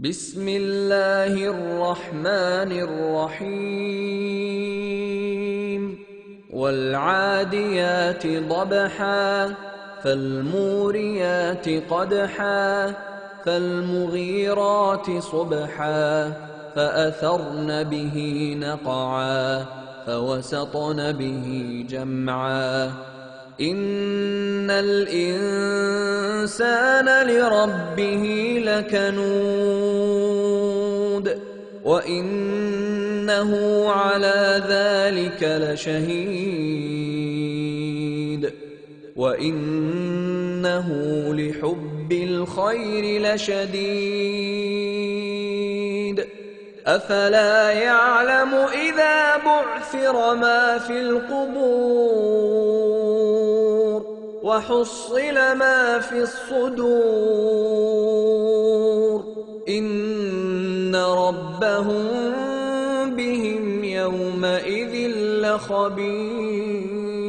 बिस्मिल्लाहिर रहमानिर रहीम। वल आदियाति ज़बहा फल्मूरियाति क़दहा फल्मुगीराति सुबहा फ़अथरन बिही नक़आ फ़वसतन बिही जमआ। इन्नल इंसान लिरब्बिही लकनूद व इन्नहु अला ज़ालिका लशहीद व इन्नहु लिहुब्बिल खैरि लशदीद। अफला यअलमु इज़ा बुअ्थिर मा फिल क़ुबूर वहुस्सिल मा फिस सुदूर। इन्न रब्बहुम बिहिम यौमइज़िन लख़बीर।